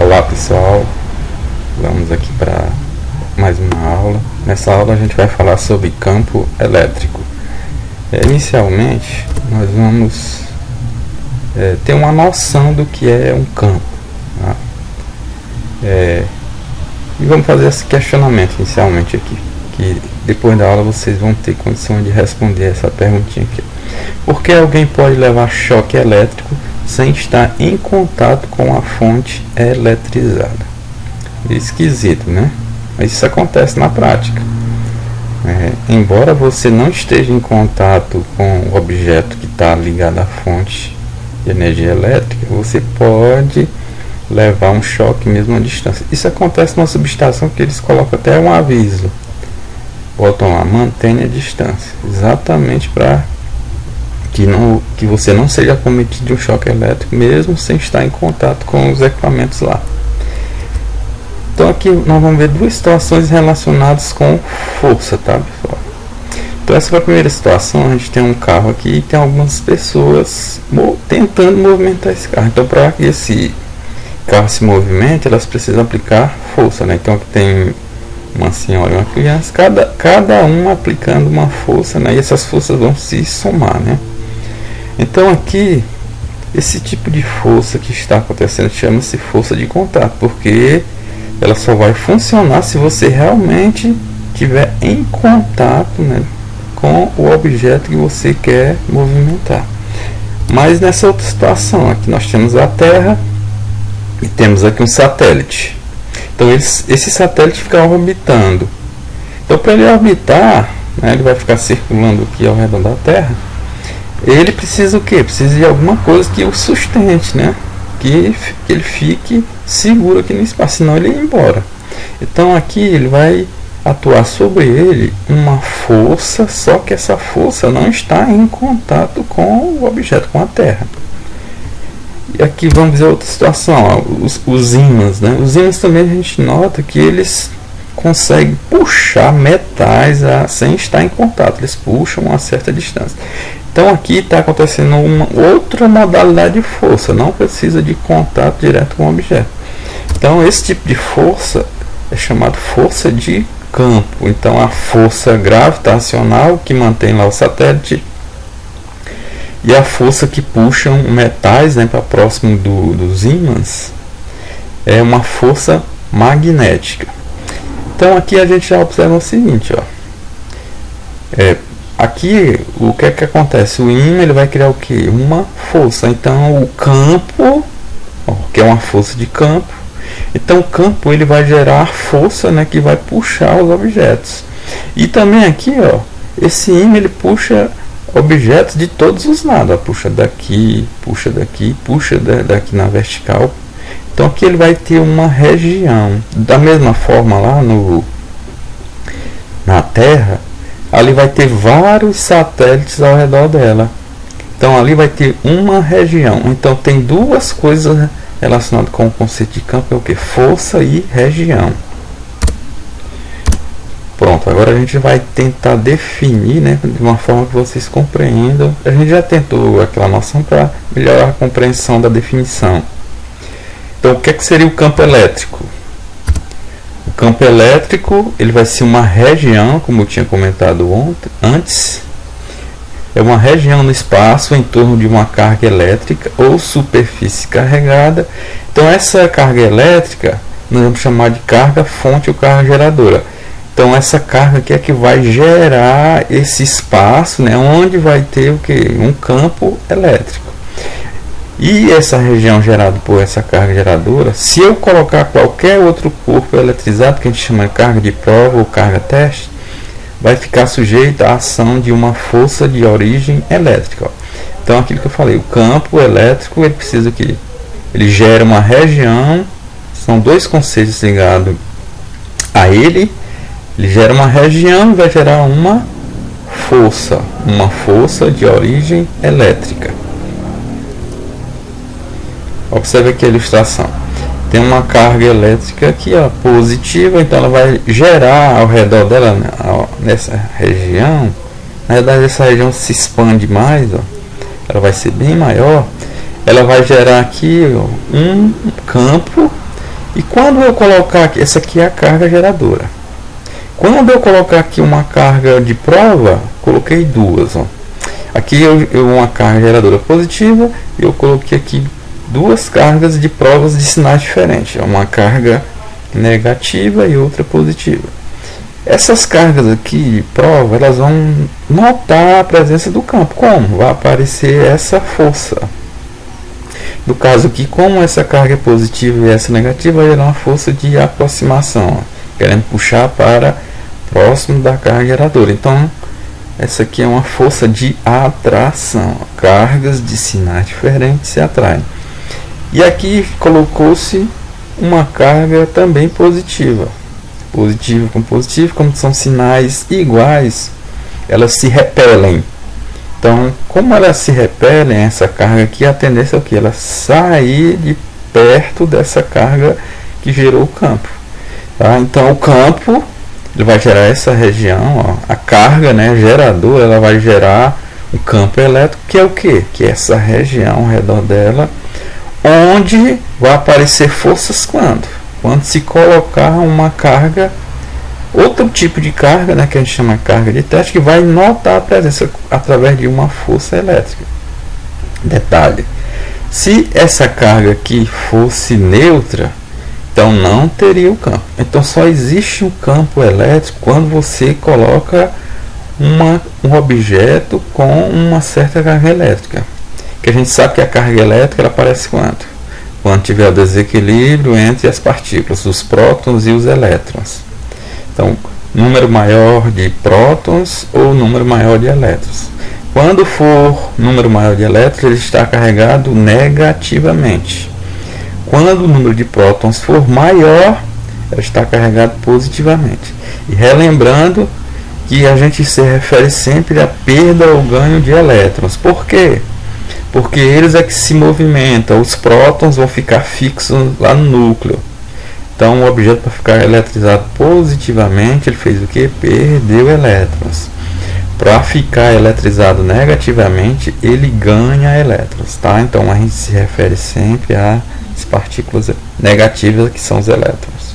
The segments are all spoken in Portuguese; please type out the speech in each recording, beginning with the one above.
Olá pessoal, vamos aqui para mais uma aula. Nessa aula a gente vai falar sobre campo elétrico. Inicialmente nós vamos ter uma noção do que é um campo, tá? E vamos fazer esse questionamento inicialmente aqui, que depois da aula vocês vão ter condição de responder essa perguntinha aqui. Por que alguém pode levar choque elétrico sem estar em contato com a fonte eletrizada? Esquisito, né? Mas isso acontece na prática. Embora você não esteja em contato com o objeto que está ligado à fonte de energia elétrica, você pode levar um choque mesmo à distância. Isso acontece numa subestação que eles colocam até um aviso, botam lá, mantenha a distância, exatamente para que você não seja acometido de um choque elétrico mesmo sem estar em contato com os equipamentos lá. Então aqui nós vamos ver duas situações relacionadas com força, tá pessoal? Então essa foi a primeira situação. A gente tem um carro aqui e tem algumas pessoas tentando movimentar esse carro. Então para que esse carro se movimente, elas precisam aplicar força, né? Então aqui tem uma senhora e uma criança, cada um aplicando uma força, né? E essas forças vão se somar, né? Então aqui, esse tipo de força que está acontecendo chama-se força de contato, porque ela só vai funcionar se você realmente estiver em contato, né, com o objeto que você quer movimentar. Mas nessa outra situação, aqui nós temos a Terra e temos aqui um satélite. Então esse satélite fica orbitando. Então para ele orbitar, né, ele vai ficar circulando aqui ao redor da Terra. Ele precisa o quê? Precisa de alguma coisa que o sustente, né? Que ele fique seguro aqui no espaço, senão ele ia embora. Então aqui ele vai atuar sobre ele uma força, só que essa força não está em contato com o objeto, com a Terra. E aqui vamos ver outra situação, ó, os ímãs, né? Os ímãs também a gente nota que eles conseguem puxar metais sem estar em contato, eles puxam a uma certa distância. Então aqui está acontecendo uma outra modalidade de força, não precisa de contato direto com o objeto. Então esse tipo de força é chamado força de campo. Então a força gravitacional que mantém lá o satélite e a força que puxam metais, né, para próximo dos ímãs é uma força magnética. Então aqui a gente já observa o seguinte, ó. Aqui o que é que acontece? O ímã ele vai criar o que? Uma força. Então o campo, que é uma força de campo, então o campo ele vai gerar força, né, que vai puxar os objetos. E também aqui, ó, esse ímã ele puxa objetos de todos os lados, ó, puxa daqui, puxa daqui na vertical. Então aqui ele vai ter uma região. Da mesma forma lá na Terra, ali vai ter vários satélites ao redor dela. Então ali vai ter uma região. Então tem duas coisas relacionadas com o conceito de campo, é o que? Força e região. Pronto, agora a gente vai tentar definir, né, de uma forma que vocês compreendam. A gente já tentou aquela noção para melhorar a compreensão da definição. Então o que seria o campo elétrico? O campo elétrico ele vai ser uma região, como eu tinha comentado antes, é uma região no espaço em torno de uma carga elétrica ou superfície carregada. Então essa carga elétrica nós vamos chamar de carga fonte ou carga geradora. Então essa carga aqui é que vai gerar esse espaço, né, onde vai ter o que? Um campo elétrico. E essa região gerada por essa carga geradora, se eu colocar qualquer outro corpo eletrizado, que a gente chama de carga de prova ou carga teste, vai ficar sujeito à ação de uma força de origem elétrica. Ó. Então aquilo que eu falei, o campo elétrico ele precisa que ele gera uma região, são dois conceitos ligados a ele gera uma região e vai gerar uma força de origem elétrica. Observe aqui a ilustração. Tem uma carga elétrica aqui, ó, positiva, então ela vai gerar ao redor dela, né, nessa região. Na verdade essa região se expande mais, ó, ela vai ser bem maior. Ela vai gerar aqui, ó, um campo E quando eu colocar aqui, essa aqui é a carga geradora. Quando eu colocar aqui uma carga de prova, coloquei duas. Ó. Aqui uma carga geradora positiva, e eu coloquei aqui duas cargas de provas de sinais diferentes. Uma carga negativa e outra positiva. Essas cargas aqui de prova, elas vão notar a presença do campo. Como? Vai aparecer essa força. No caso aqui, como essa carga é positiva e essa negativa, vai gerar uma força de aproximação, ó, querendo puxar para próximo da carga geradora. Então, essa aqui é uma força de atração. Ó, cargas de sinais diferentes se atraem. E aqui colocou-se uma carga também positiva. Positivo com positivo, como são sinais iguais, elas se repelem. Então, como elas se repelem, essa carga aqui, a tendência é o que? Ela sair de perto dessa carga que gerou o campo. Tá? Então, o campo ele vai gerar essa região, ó, a carga, né, geradora, ela vai gerar um campo elétrico, que é o que? Que é essa região ao redor dela, onde vai aparecer forças quando se colocar uma carga, outro tipo de carga, né, que a gente chama de carga de teste, que vai notar a presença através de uma força elétrica. Detalhe, se essa carga aqui fosse neutra, então não teria o campo. Então só existe um campo elétrico quando você coloca um objeto com uma certa carga elétrica. Que a gente sabe que a carga elétrica ela aparece quando tiver o desequilíbrio entre as partículas, os prótons e os elétrons. Então, número maior de prótons ou número maior de elétrons. Quando for número maior de elétrons, ele está carregado negativamente. Quando o número de prótons for maior, ele está carregado positivamente. E relembrando que a gente se refere sempre à perda ou ganho de elétrons. Por quê? Porque eles é que se movimentam, os prótons vão ficar fixos lá no núcleo. Então o objeto, para ficar eletrizado positivamente, ele fez o que? Perdeu elétrons. Para ficar eletrizado negativamente, ele ganha elétrons. Tá? Então a gente se refere sempre às partículas negativas, que são os elétrons.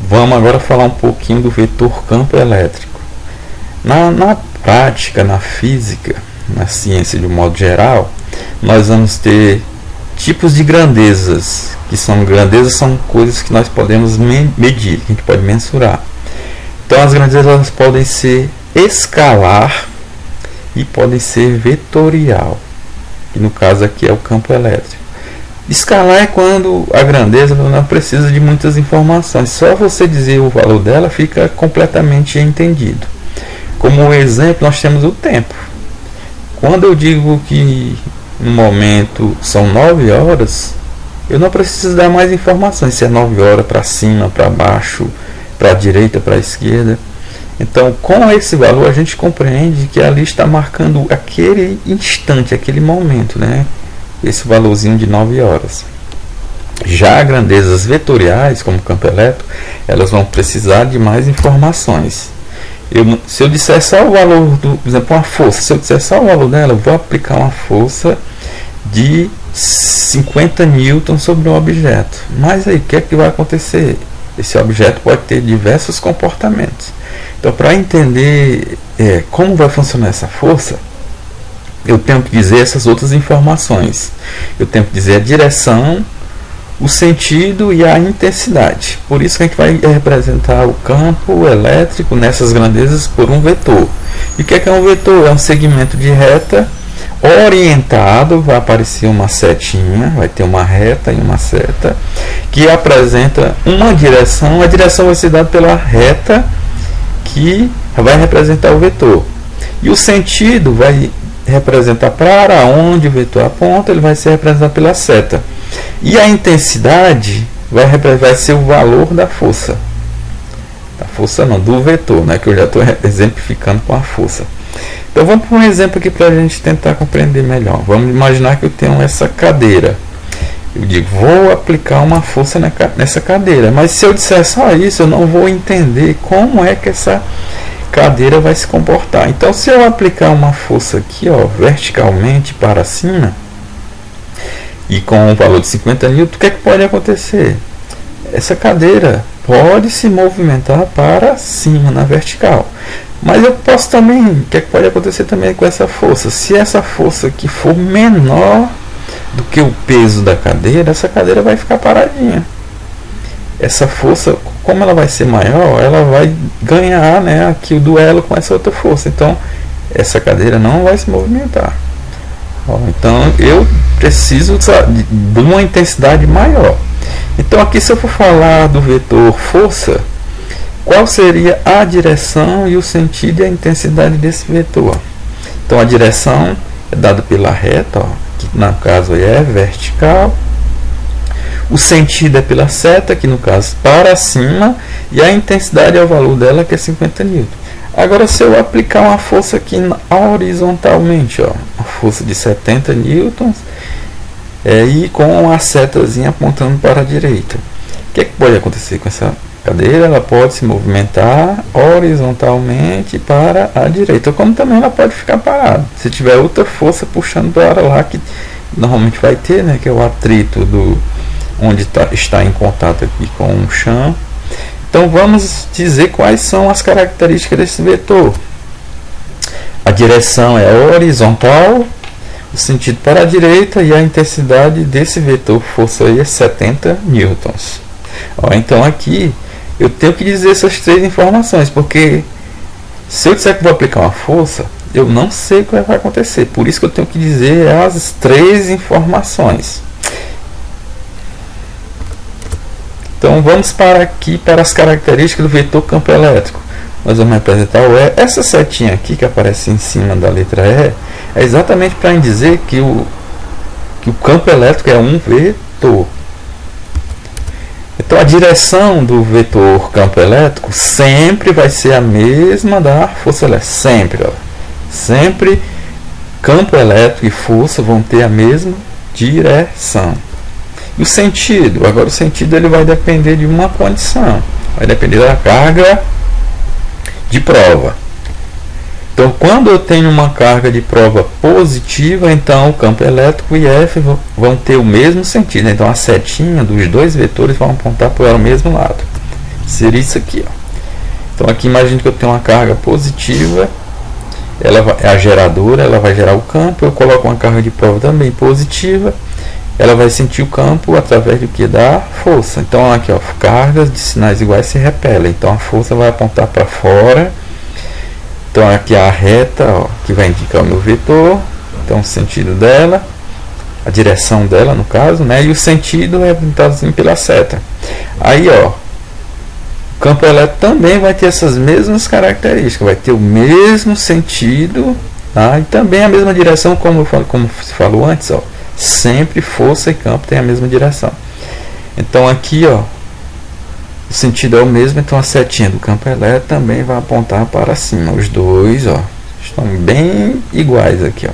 Vamos agora falar um pouquinho do vetor campo elétrico. Na prática, na física, na ciência de um modo geral, nós vamos ter tipos de grandezas, são coisas que nós podemos medir, que a gente pode mensurar. Então as grandezas elas podem ser escalar e podem ser vetorial, que no caso aqui é o campo elétrico. Escalar é quando a grandeza não precisa de muitas informações, só você dizer o valor dela fica completamente entendido. Como exemplo, nós temos o tempo. Quando eu digo que no momento são 9 horas, eu não preciso dar mais informações, se é 9 horas para cima, para baixo, para a direita, para a esquerda. Então, com esse valor, a gente compreende que ali está marcando aquele instante, aquele momento, né? Esse valorzinho de 9 horas. Já grandezas vetoriais, como o campo elétrico, elas vão precisar de mais informações. Se eu disser só o valor por exemplo, uma força, se eu disser só o valor dela, eu vou aplicar uma força de 50 newtons sobre um objeto. Mas aí, o que é que vai acontecer? Esse objeto pode ter diversos comportamentos. Então, para entender como vai funcionar essa força, eu tenho que dizer essas outras informações. Eu tenho que dizer a direção, o sentido e a intensidade. Por isso que a gente vai representar o campo elétrico nessas grandezas por um vetor. E o que é um vetor? É um segmento de reta orientado, vai aparecer uma setinha, vai ter uma reta e uma seta, que apresenta uma direção. A direção vai ser dada pela reta que vai representar o vetor. E o sentido vai representar para onde o vetor aponta, ele vai ser representado pela seta. E a intensidade vai ser o valor da força. Da força não, do vetor, né? Que eu já estou exemplificando com a força. Então vamos para um exemplo aqui para a gente tentar compreender melhor. Vamos imaginar que eu tenho essa cadeira. Eu digo, vou aplicar uma força nessa cadeira. Mas se eu disser só isso, eu não vou entender como é que essa cadeira vai se comportar. Então se eu aplicar uma força aqui, ó, verticalmente para cima, e com o valor de 50 N, o que é que pode acontecer? Essa cadeira pode se movimentar para cima na vertical. Mas eu posso também, o que é que pode acontecer também com essa força? Se essa força aqui for menor do que o peso da cadeira, essa cadeira vai ficar paradinha. Essa força, como ela vai ser maior, ela vai ganhar, né, aqui o duelo com essa outra força. Então, essa cadeira não vai se movimentar. Ó, então, eu preciso de uma intensidade maior. Então, aqui se eu for falar do vetor força, qual seria a direção e o sentido e a intensidade desse vetor? Então, a direção é dada pela reta, ó, que no caso é vertical. O sentido é pela seta, que no caso para cima, e a intensidade é o valor dela, que é 50 N. Agora, se eu aplicar uma força aqui horizontalmente, ó, uma força de 70 N, e com a setazinha apontando para a direita, o que é que pode acontecer com essa cadeira? Ela pode se movimentar horizontalmente para a direita, como também ela pode ficar parada. Se tiver outra força puxando para lá, que normalmente vai ter, né, que é o atrito do onde está em contato aqui com o chão. Então vamos dizer quais são as características desse vetor. A direção é horizontal, o sentido para a direita, e a intensidade desse vetor força aí é 70 newtons. Ó, então aqui eu tenho que dizer essas três informações, porque se eu disser que vou aplicar uma força, eu não sei o que vai acontecer. Por isso que eu tenho que dizer as três informações. Então vamos aqui para as características do vetor campo elétrico. Nós vamos representar o E. Essa setinha aqui que aparece em cima da letra E é exatamente para dizer que o campo elétrico é um vetor. Então a direção do vetor campo elétrico sempre vai ser a mesma da força elétrica. Sempre, ó. Sempre campo elétrico e força vão ter a mesma direção. E o sentido? Agora o sentido ele vai depender de uma condição. Vai depender da carga de prova. Então, quando eu tenho uma carga de prova positiva, então o campo elétrico e F vão ter o mesmo sentido. Então, a setinha dos dois vetores vão apontar para o mesmo lado. Seria isso aqui, ó. Então, aqui imagine que eu tenho uma carga positiva, ela é a geradora, ela vai gerar o campo. Eu coloco uma carga de prova também positiva, ela vai sentir o campo através do que? Da força. Então, aqui, ó, cargas de sinais iguais se repelem. Então, a força vai apontar para fora. Então, aqui a reta, ó, que vai indicar o meu vetor. Então, o sentido dela, a direção dela, no caso, né? E o sentido é representado assim pela seta. Aí, ó, o campo elétrico também vai ter essas mesmas características. Vai ter o mesmo sentido, tá? E também a mesma direção, como se falou antes, ó. Sempre força e campo tem a mesma direção. Então aqui, ó, o sentido é o mesmo, então a setinha do campo elétrico também vai apontar para cima. Os dois, ó, estão bem iguais aqui, ó.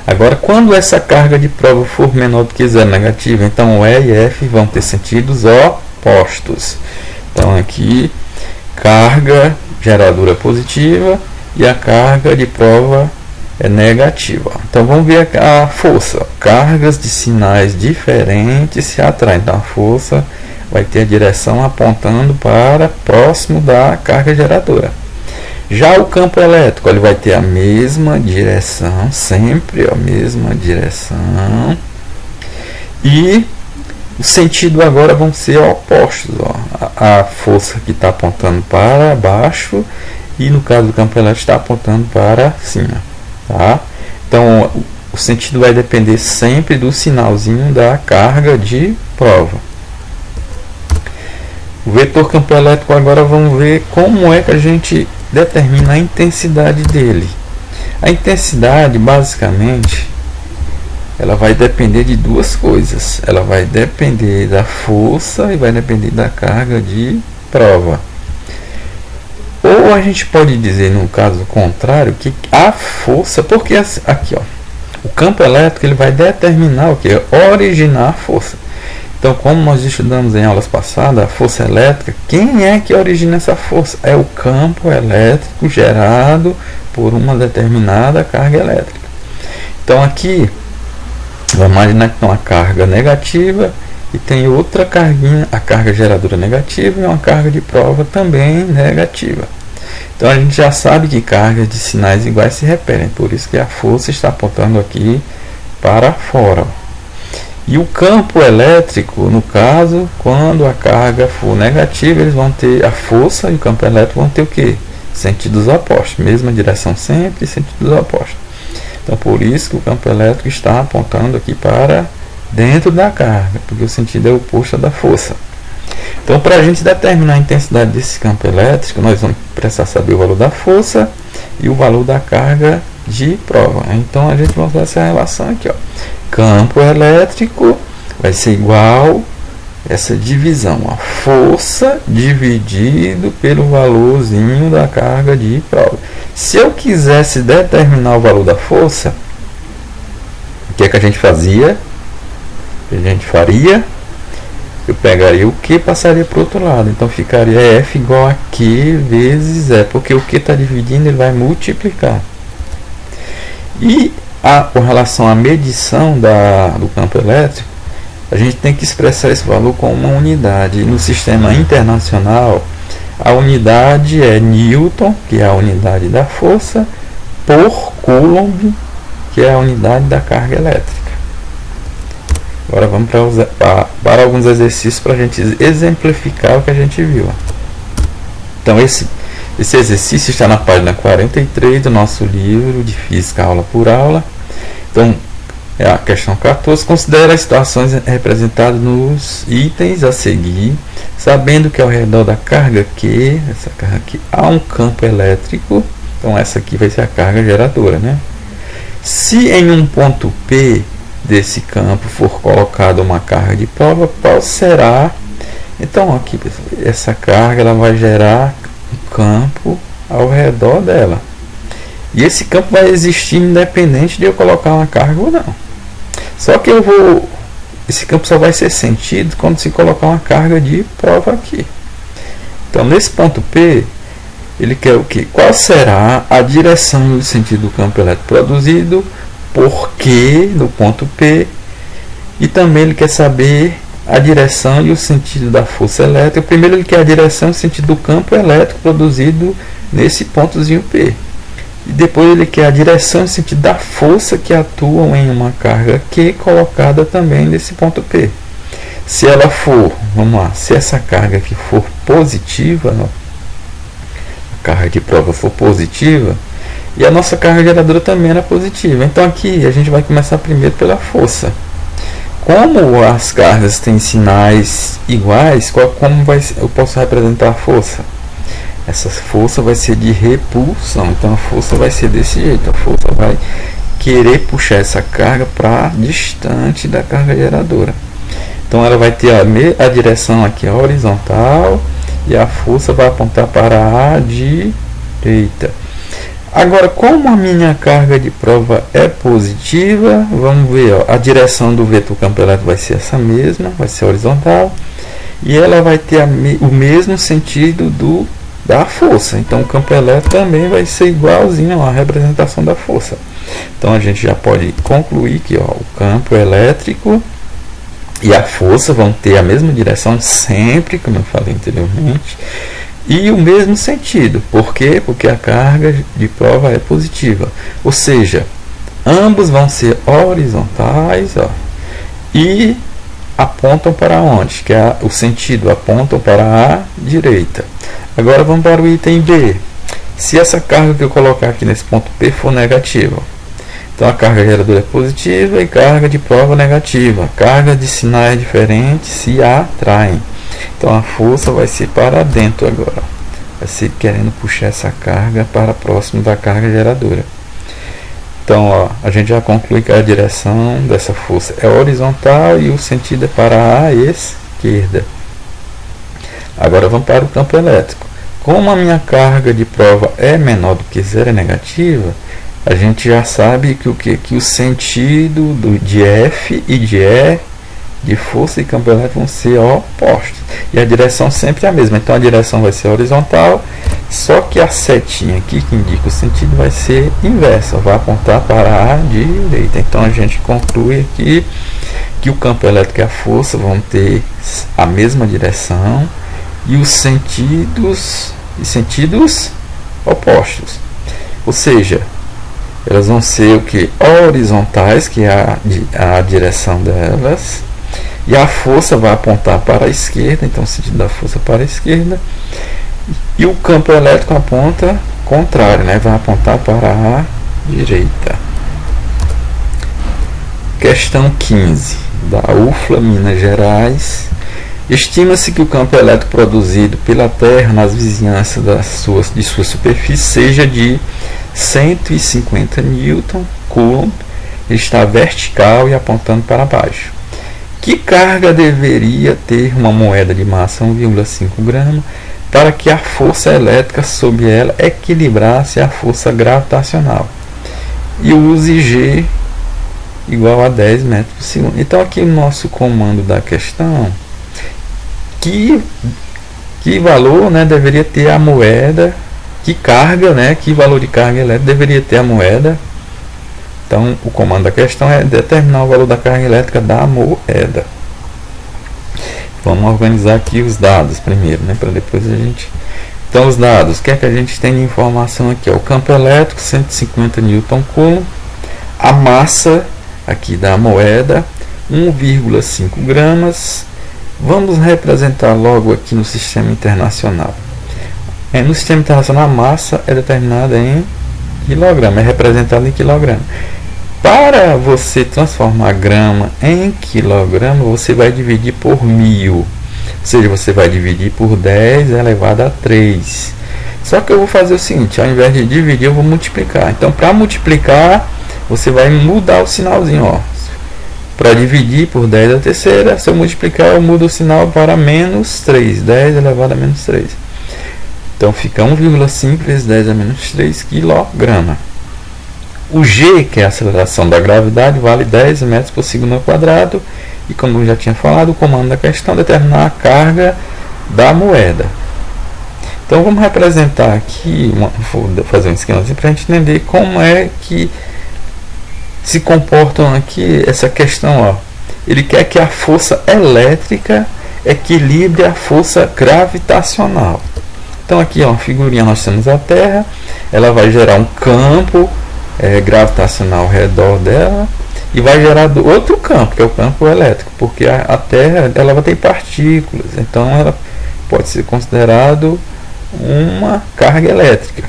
Agora, quando essa carga de prova for menor do que zero negativa, então o E e F vão ter sentidos opostos. Então aqui, carga geradora positiva e a carga de prova é negativa. Então vamos ver a força. Cargas de sinais diferentes se atraem. Então a força vai ter a direção apontando para próximo da carga geradora. Já o campo elétrico, ele vai ter a mesma direção, sempre a mesma direção. E o sentido agora vão ser opostos. Ó. A força que está apontando para baixo e no caso do campo elétrico está apontando para cima. Tá? Então o sentido vai depender sempre do sinalzinho da carga de prova. O vetor campo elétrico, agora vamos ver como é que a gente determina a intensidade dele. A intensidade, basicamente, ela vai depender de duas coisas. Ela vai depender da força e vai depender da carga de prova. Ou a gente pode dizer, no caso contrário, que a força, porque aqui, ó, o campo elétrico ele vai determinar o que? Originar a força. Então, como nós estudamos em aulas passadas, a força elétrica, quem é que origina essa força? É o campo elétrico gerado por uma determinada carga elétrica. Então, aqui, Vamos imaginar que tem uma carga negativa e tem outra carguinha, a carga geradora negativa, e uma carga de prova também negativa. Então a gente já sabe que cargas de sinais iguais se repelem, por isso que a força está apontando aqui para fora. E o campo elétrico, no caso, quando a carga for negativa, eles vão ter a força e o campo elétrico vão ter o que? Sentidos opostos, mesma direção sempre, sentidos opostos. Então por isso que o campo elétrico está apontando aqui para dentro da carga, porque o sentido é o oposto da força. Então, para a gente determinar a intensidade desse campo elétrico, nós vamos precisar saber o valor da força e o valor da carga de prova. Então, a gente vai usar essa relação aqui, ó. Campo elétrico vai ser igual essa divisão, a força dividido pelo valorzinho da carga de prova. Se eu quisesse determinar o valor da força, o que é que a gente fazia? A gente faria, eu pegaria o Q e passaria para o outro lado, então ficaria F igual a Q vezes E, porque o Q está dividindo, ele vai multiplicar. E com relação à medição do campo elétrico, a gente tem que expressar esse valor com uma unidade. No sistema internacional, a unidade é Newton, que é a unidade da força, por Coulomb, que é a unidade da carga elétrica. Agora vamos para alguns exercícios para a gente exemplificar o que a gente viu. Então esse exercício está na página 43 do nosso livro de Física Aula por Aula. Então é a questão 14. Considere as situações representadas nos itens a seguir, sabendo que ao redor da carga Q, essa carga aqui, há um campo elétrico. Então essa aqui vai ser a carga geradora, né? Se em um ponto P desse campo for colocada uma carga de prova, qual será? Então aqui, pessoal, essa carga ela vai gerar um campo ao redor dela, e esse campo vai existir independente de eu colocar uma carga ou não. Só que esse campo só vai ser sentido quando se colocar uma carga de prova aqui. Então nesse ponto P, ele quer o que? Qual será a direção e o sentido do campo elétrico produzido por Q no ponto P, e também ele quer saber a direção e o sentido da força elétrica. Primeiro ele quer a direção e o sentido do campo elétrico produzido nesse pontozinho P, e depois ele quer a direção e o sentido da força que atuam em uma carga Q colocada também nesse ponto P. Se ela for, vamos lá, se essa carga aqui for positiva, a carga de prova for positiva, e a nossa carga geradora também era positiva. Então aqui a gente vai começar primeiro pela força. Como as cargas têm sinais iguais, eu posso representar a força? Essa força vai ser de repulsão. Então a força vai ser desse jeito. A força vai querer puxar essa carga para distante da carga geradora. Então ela vai ter a direção aqui horizontal, e a força vai apontar para a direita. Agora, como a minha carga de prova é positiva, vamos ver, ó, a direção do vetor campo elétrico vai ser essa mesma, vai ser horizontal, e ela vai ter o mesmo sentido da força. Então o campo elétrico também vai ser igualzinho à representação da força. Então a gente já pode concluir que, ó, o campo elétrico e a força vão ter a mesma direção sempre, como eu falei anteriormente, e o mesmo sentido. Por quê? Porque a carga de prova é positiva. Ou seja, ambos vão ser horizontais, ó, e apontam para onde? Que é o sentido, apontam para a direita. Agora vamos para o item B. Se essa carga que eu colocar aqui nesse ponto P for negativa, então a carga geradora é positiva e carga de prova negativa. Carga de sinais diferentes se atraem. Então a força vai ser para dentro agora. Vai ser querendo puxar essa carga para próximo da carga geradora. Então ó, a gente já conclui que a direção dessa força é horizontal e o sentido é para a esquerda. Agora vamos para o campo elétrico. Como a minha carga de prova é menor do que zero, é negativa, a gente já sabe que o sentido de F e de E de força e campo elétrico vão ser opostos. E a direção sempre é a mesma. Então a direção vai ser horizontal, só que a setinha aqui que indica o sentido vai ser inversa, vai apontar para a direita. Então a gente conclui aqui que o campo elétrico e a força vão ter a mesma direção e os sentidos opostos. Ou seja, elas vão ser o que? Horizontais, que é a direção delas, e a força vai apontar para a esquerda, então o sentido da força para a esquerda, e o campo elétrico aponta contrário, né? Vai apontar para a direita. Questão 15 da UFLA, Minas Gerais. Estima-se que o campo elétrico produzido pela Terra nas vizinhanças de sua superfície seja de 150 Newton Coulomb, está vertical e apontando para baixo. Que carga deveria ter uma moeda de massa 1,5 grama para que a força elétrica sobre ela equilibrasse a força gravitacional e use G igual a 10 metros por segundo? Então aqui o nosso comando da questão, que valor, né, deveria ter a moeda, que carga, né, que valor de carga elétrica deveria ter a moeda. Então o comando da questão é determinar o valor da carga elétrica da moeda. Vamos organizar aqui os dados primeiro, né, para depois a gente... Então os dados, o que é que a gente tem de informação aqui? O campo elétrico 150 Newton Coulomb, a massa aqui da moeda 1,5 gramas. Vamos representar logo aqui no sistema internacional. No sistema internacional a massa é determinada em quilograma, é representada em quilograma. Para você transformar grama em quilograma, você vai dividir por 1000. Ou seja, você vai dividir por 10 elevado a 3. Só que eu vou fazer o seguinte, ao invés de dividir, eu vou multiplicar. Então, para multiplicar, você vai mudar o sinalzinho, ó. Para dividir por 10 a terceira, se eu multiplicar, eu mudo o sinal para menos 3. 10 elevado a menos 3. Então fica 1,5 vezes 10 a menos 3 kg. O G, que é a aceleração da gravidade, vale 10 metros por segundo ao quadrado. E como eu já tinha falado, o comando da questão é determinar a carga da moeda. Então vamos representar aqui, vou fazer um esquemazinho para a gente entender como é que se comportam aqui essa questão, ó. Ele quer que a força elétrica equilibre a força gravitacional. Então aqui, ó, uma figurinha, nós temos a Terra, ela vai gerar um campo gravitacional ao redor dela e vai gerar outro campo, que é o campo elétrico, porque a Terra ela vai ter partículas, então ela pode ser considerado uma carga elétrica.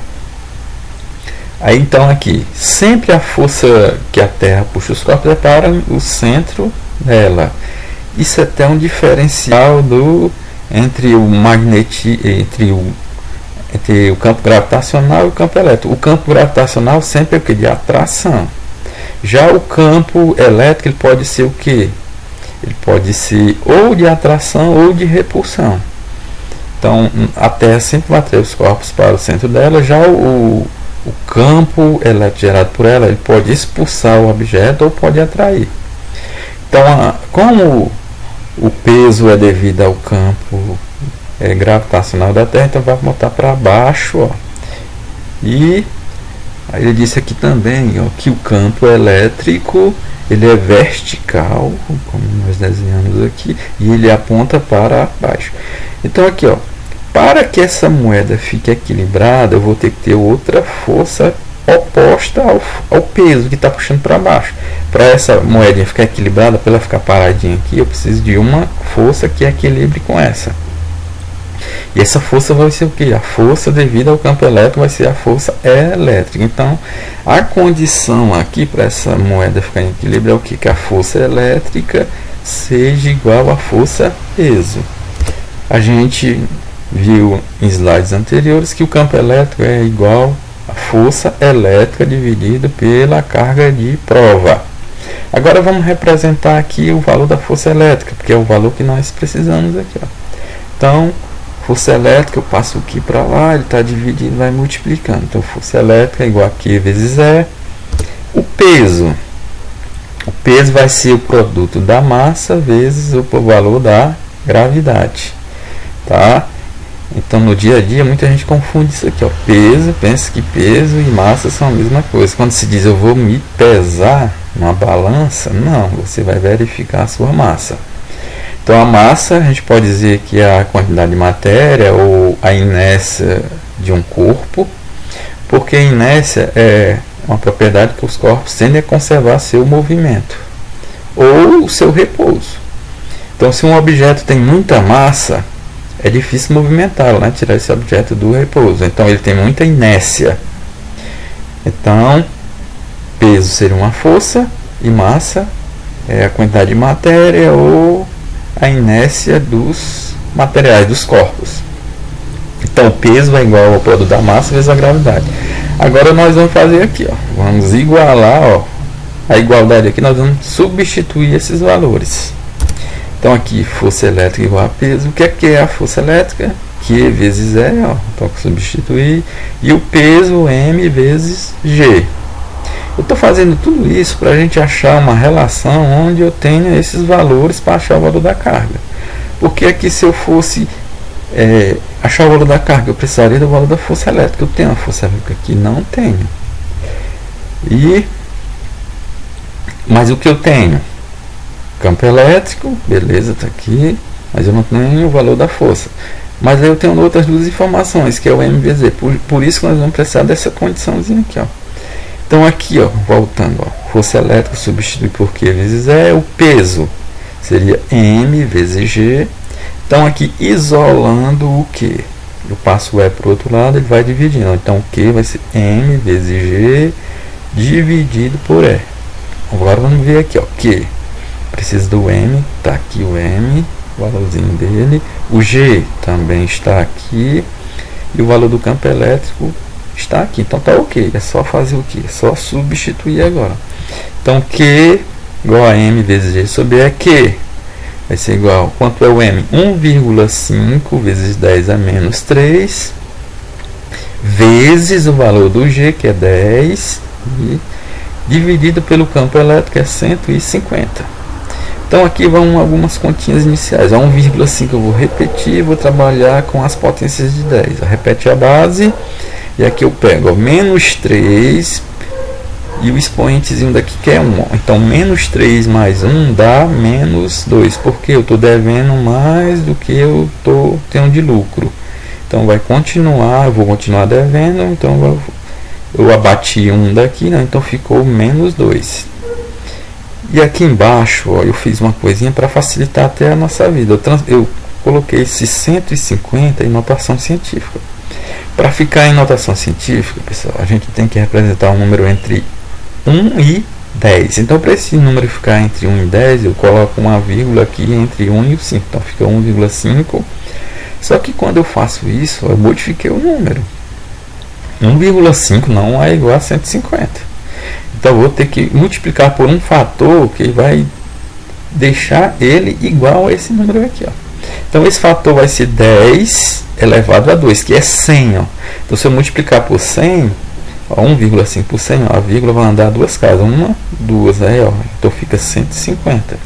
Aí então aqui, sempre a força que a Terra puxa os corpos é para o centro dela. Isso é até um diferencial entre o campo gravitacional e o campo elétrico. O campo gravitacional sempre é o que? De atração. Já o campo elétrico ele pode ser o que? Ele pode ser ou de atração ou de repulsão. Então a Terra sempre vai atrair os corpos para o centro dela. Já o campo elétrico gerado por ela, ele pode expulsar o objeto ou pode atrair. Então, como o peso é devido ao campo gravitacional da Terra, então vai botar para baixo, ó. E aí ele disse aqui também, ó, que o campo elétrico ele é vertical, como nós desenhamos aqui, e ele aponta para baixo. Então aqui, ó, para que essa moeda fique equilibrada, eu vou ter que ter outra força oposta ao peso que está puxando para baixo. Para essa moedinha ficar equilibrada, para ela ficar paradinha aqui, eu preciso de uma força que equilibre com essa. E essa força vai ser o que? A força devida ao campo elétrico vai ser a força elétrica. Então, a condição aqui para essa moeda ficar em equilíbrio é o que? Que a força elétrica seja igual à força peso. A gente viu em slides anteriores que o campo elétrico é igual a força elétrica dividido pela carga de prova. Agora vamos representar aqui o valor da força elétrica, porque é o valor que nós precisamos aqui, ó. Então, força elétrica, eu passo aqui para lá, ele está dividindo, vai multiplicando. Então, força elétrica é igual a Q vezes E. O O peso vai ser o produto da massa vezes o valor da gravidade, tá? Então no dia a dia muita gente confunde isso aqui, ó, peso, pensa que peso e massa são a mesma coisa. Quando se diz eu vou me pesar numa balança, não, você vai verificar a sua massa. Então a massa a gente pode dizer que é a quantidade de matéria ou a inércia de um corpo, porque a inércia é uma propriedade que os corpos tendem a conservar seu movimento ou o seu repouso. Então se um objeto tem muita massa, é difícil movimentá-lo, né? Tirar esse objeto do repouso. Então ele tem muita inércia. Então peso seria uma força e massa é a quantidade de matéria ou a inércia dos materiais, dos corpos. Então o peso é igual ao produto da massa vezes a gravidade. Agora nós vamos fazer aqui, ó, vamos igualar, ó, a igualdade aqui, nós vamos substituir esses valores. Então aqui força elétrica igual a peso. O que é a força elétrica? Q vezes E, ó, então substituir, e o peso M vezes G. Eu estou fazendo tudo isso para a gente achar uma relação onde eu tenha esses valores para achar o valor da carga. Porque aqui se eu fosse achar o valor da carga, eu precisaria do valor da força elétrica. Eu tenho a força elétrica aqui? Não tenho. Mas o que eu tenho? Campo elétrico, beleza, está aqui, mas eu não tenho o valor da força. Mas aí eu tenho outras duas informações, que é o M vezes E. Por isso que nós vamos precisar dessa condiçãozinha aqui, ó. Então aqui, ó, voltando, ó, força elétrica substitui por Q vezes E, o peso seria M vezes G. Então aqui, isolando o Q, eu passo o E para o outro lado, ele vai dividindo. Então o Q vai ser M vezes G dividido por E. Agora vamos ver aqui, ó, Q. Precisa do M, está aqui o M, o valorzinho dele. O G também está aqui. E o valor do campo elétrico está aqui. Então está ok. É só fazer o que? É só substituir agora. Então Q igual a M vezes G sobre E. Q vai ser igual, quanto é o M? 1,5 vezes 10 a menos 3 vezes o valor do G, que é 10, e dividido pelo campo elétrico, que é 150. Então aqui vão algumas continhas iniciais. A 1,5 eu vou repetir, vou trabalhar com as potências de 10. Repete a base, e aqui eu pego, ó, menos 3, e o expoentezinho daqui que é 1. Então menos 3 mais 1 dá menos 2, porque eu estou devendo mais do que eu estou tendo de lucro. Então vai continuar, eu vou continuar devendo, então eu abati 1 daqui, né? Então ficou menos 2. E aqui embaixo, ó, eu fiz uma coisinha para facilitar até a nossa vida. Eu coloquei esse 150 em notação científica. Para ficar em notação científica, pessoal, a gente tem que representar um número entre 1 e 10. Então, para esse número ficar entre 1 e 10, eu coloco uma vírgula aqui entre 1 e o 5. Então, fica 1,5. Só que quando eu faço isso, eu modifiquei o número. 1,5 não é igual a 150. Então vou ter que multiplicar por um fator que vai deixar ele igual a esse número aqui, ó. Então esse fator vai ser 10 elevado a 2, que é 100, ó. Então se eu multiplicar por 100, ó, 1,5 por 100, ó, a vírgula vai andar duas casas, uma, duas, aí, ó. Então fica 150.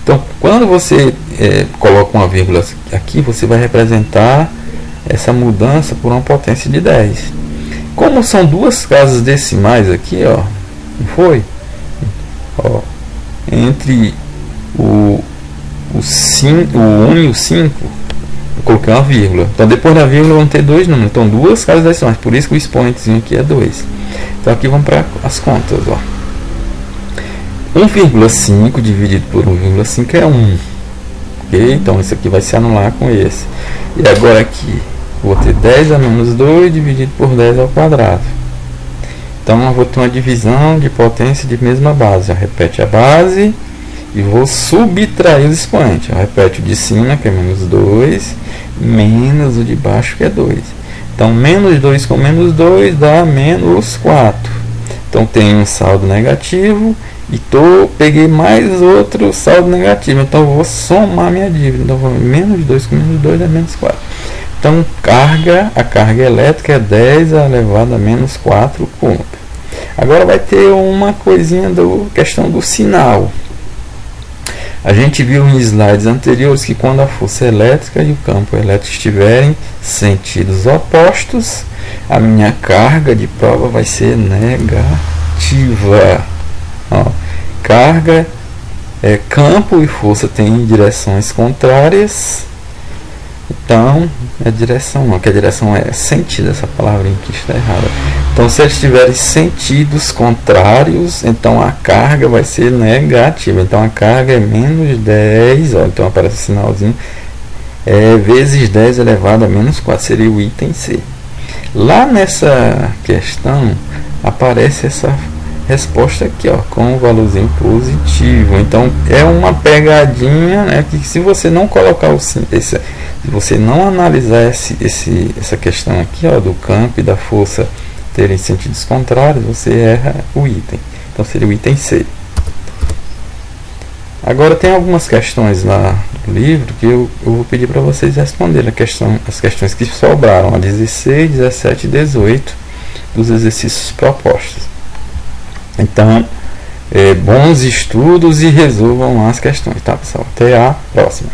Então quando você coloca uma vírgula aqui, você vai representar essa mudança por uma potência de 10. Como são duas casas decimais aqui, ó, não foi? Ó, entre o 1 e o 5, eu coloquei uma vírgula. Então depois da vírgula vão ter dois números. Então duas casas decimais. Por isso que o expoentezinho aqui é 2. Então aqui vamos para as contas. 1,5 dividido por 1,5 é 1. Ok? Então isso aqui vai se anular com esse. E agora aqui, vou ter 10 a menos 2 dividido por 10 ao quadrado. Então eu vou ter uma divisão de potência de mesma base. Eu repete a base e vou subtrair os expoentes. Eu repete o de cima, que é menos 2, menos o de baixo, que é 2. Então menos 2 com menos 2 dá menos 4. Então tem um saldo negativo e peguei mais outro saldo negativo. Então eu vou somar minha dívida. Então vou menos 2 com menos 2 dá menos 4. Então a carga elétrica é 10 elevado a menos 4 coulomb. Agora vai ter uma coisinha do questão do sinal. A gente viu em slides anteriores que quando a força elétrica e o campo elétrico estiverem sentidos opostos, a minha carga de prova vai ser negativa. Ó, carga, campo e força têm direções contrárias. Então, a direção não, que a direção é sentido, essa palavrinha aqui está errada. Então, se eles tiverem sentidos contrários, então a carga vai ser negativa. Então, a carga é menos 10, ó, então aparece o sinalzinho, vezes 10 elevado a menos 4, seria o item C. Lá nessa questão, aparece essa resposta aqui, ó, com o valorzinho positivo. Então, é uma pegadinha, né, que se você não colocar se você não analisar essa questão aqui, ó, do campo e da força terem sentidos contrários, você erra o item. Então seria o item C. Agora tem algumas questões lá do livro que eu vou pedir para vocês responderem as questões que sobraram, a 16, 17 e 18 dos exercícios propostos. Então, bons estudos e resolvam as questões, tá, pessoal? Até a próxima.